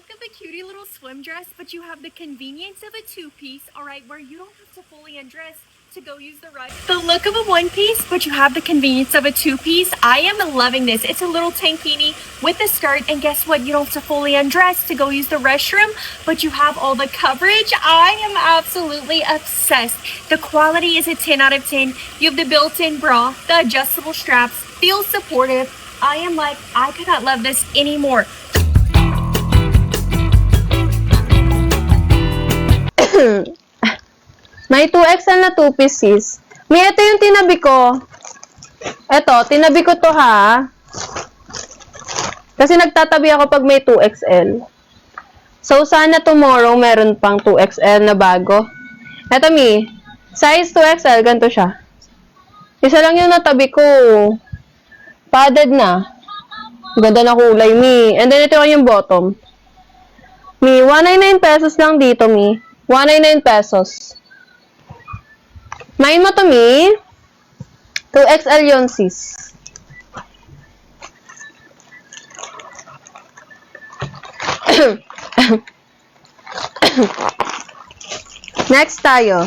look of a cutie little swim dress, but you have the convenience of a two-piece, all right, where you don't have to fully undress to go use the restroom. The look of a one-piece, but you have the convenience of a two-piece. I am loving this. It's a little tankini with a skirt, and guess what? You don't have to fully undress to go use the restroom, but you have all the coverage. I am absolutely obsessed. The quality is a 10 out of 10. You have the built-in bra, the adjustable straps, feels supportive. I am like, I could not love this anymore. May 2XL na 2 pieces. May ito yung tinabi ko. Ito, tinabi ko to ha. Kasi nagtatabi ako pag may 2XL. So, sana tomorrow meron pang 2XL na bago. Ito, Mi. Size 2XL, ganito siya. Isa lang yung natabi ko. Padded na. Ganda na kulay, Mi. And then, ito yung bottom. Mi, 199 pesos lang dito, Mi. 199 pesos. Main mo to, Mi. 2XL yun, sis. Next tayo.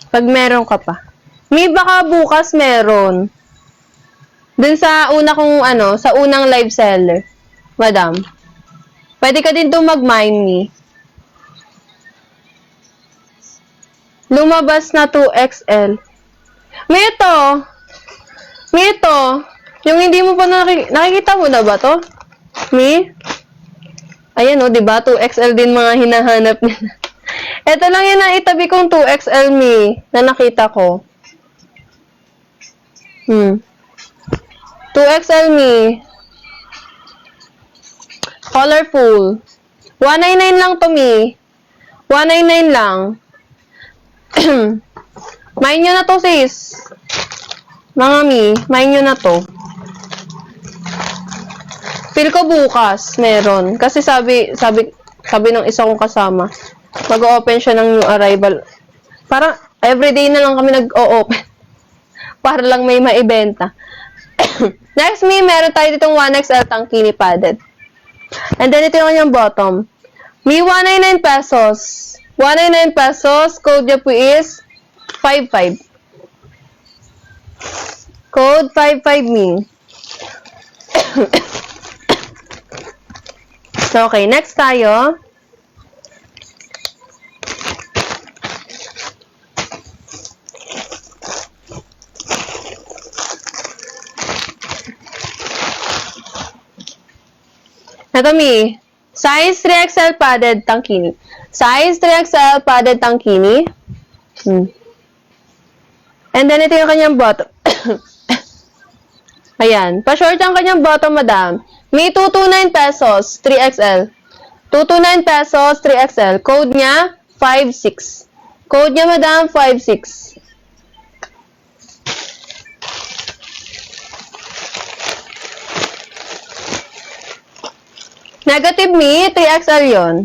Pag meron ka pa. Mi, baka bukas meron. Dun sa una kong, sa unang live seller. Madam. Pwede ka din itong mag-mine, Mi. Lumabas na 2XL. May ito. May ito. Yung hindi mo pa nakikita mo na ba to? Mi? Ayan o, diba? 2XL din mga hinahanap nila. Ito lang yun ang itabi kong 2XL, Mi. Na nakita ko. 2XL, Mi. Colorful. 199 lang to, Mi. 199 lang. Main nyo na to, sis. Mga Mi, main nyo na to. Feel ko bukas, meron. Kasi sabi ng isa kong kasama, mag-o-open siya ng new arrival. Parang, everyday na lang kami nag-o-open. Para lang may maibenta. Next, Mi, meron tayo ditong 1XL tankini padded. And then, ito yung kanyang bottom. Mi, 199 pesos. 199 pesos. Code niya po is 55. Code 55, Mi. So, okay. Next tayo. Ito, Mi. Size 3XL padded tankini. Size 3XL padded tankini. And then, ito yung kanyang bottom. Ayan. Pa-short ang kanyang bottom, madam. May 229 pesos, 3XL. 229 pesos, 3XL. Code niya, 56. Code niya, madam, 56. Negative, Mi, 3XL yun.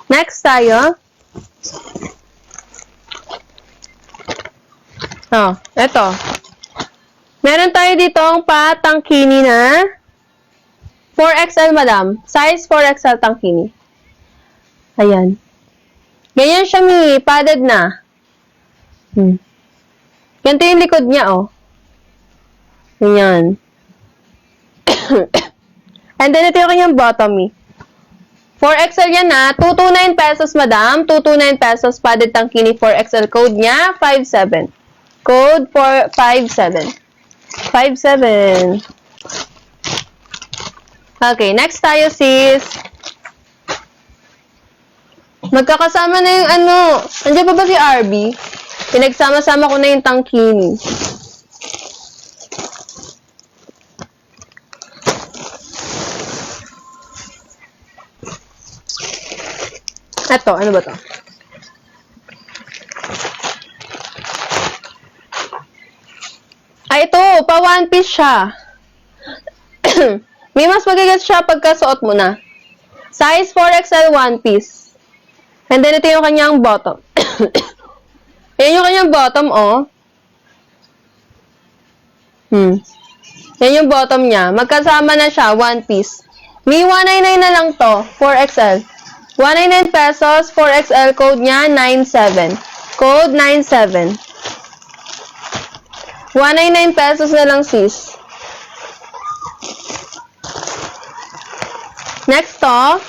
Next tayo. Eto. Meron tayo ditong patangkini na 4XL, madam. Size 4XL tangkini. Ayan. Ganyan siya, Mi. Padded na. Ganito yung likod niya, oh. Ganyan. And then, ito yung kanyang bottom, Mi. 4XL yan na. 229 pesos, madam. 229 pesos. Padded tangkini 4XL. Code niya, 57. Code 457. 57. Okay, next tayo, sis. Magkakasama na yung Nandiyan pa ba si RB? Pinagsama-sama ko na yung tangkini. Eto, ano ba to? Ay, ito, pa one piece siya. May mas magaganda siya pagkasuot mo na. Size 4XL one piece. And then, ito yung kanyang bottom. Ayan yung kanyang bottom, oh. Yan yung bottom niya. Magkasama na siya, one piece. May 199 na lang to, 4XL. 199 pesos, 4XL, code niya, 97. Code 97. 199 pesos na lang, sis. Next to,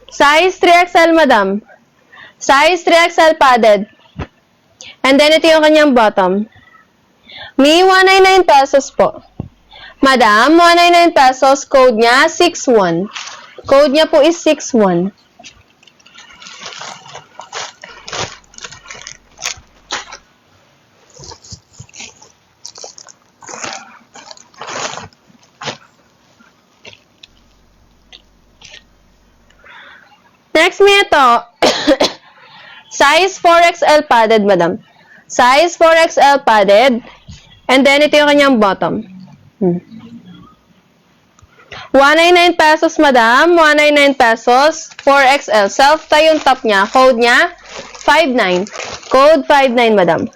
size 3XL, madam. Size 3XL padded. And then, ito yung kanyang bottom. May 199 pesos po. Madam, 199 pesos, code niya, 61. Code niya po is 61. Next, may ito. Size 4XL padded, madam. Size 4XL padded. And then, ito yung kanyang bottom. 199 pesos, madam. 199 pesos. 4XL. Self-tie yung top niya. Code niya, 59. Code 59, madam.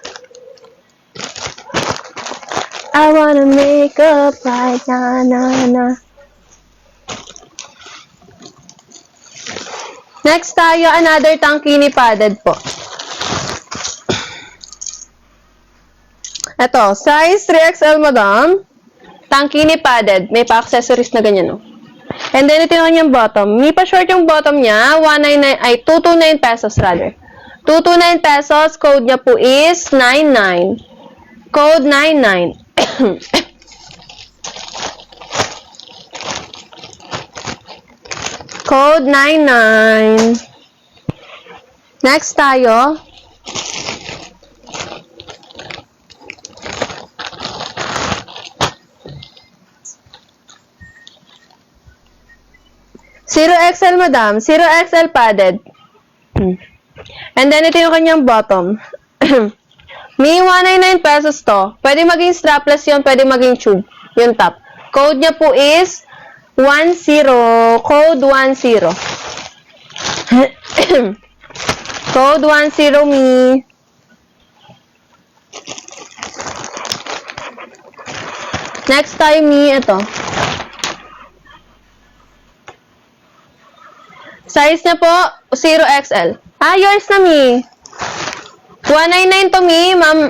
I wanna make up right na na na. Next tayo, another tankini padded po. Ito, size 3XL, madam. Tankini padded. May pa-accessories na ganyan, no? And then, ito yung kanyang bottom. May pa-short yung bottom niya. 229 pesos, rather. 229 pesos. Code niya po is 99. Code 99. Code 99. Next tayo. Zero XL, madam. 0XL padded. And then, ito yung kanyang bottom. May 199 pesos to. Pwede maging strapless yun, pwede maging tube. Yung top. Code niya po is 10. Code 10. Code 10, me. Next time, me, ito. Size niya po, 0XL. Ah, yours na, me. 199 to, me, ma'am.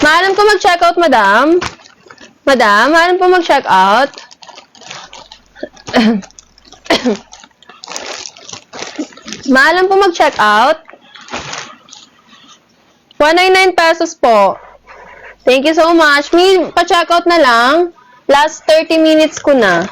Maalam ko mag-checkout, madam. Madam, maalam po mag-checkout. Maalam po mag-checkout. 199 pesos po. Thank you so much. Me, pa-checkout na lang. Last 30 minutes ko na.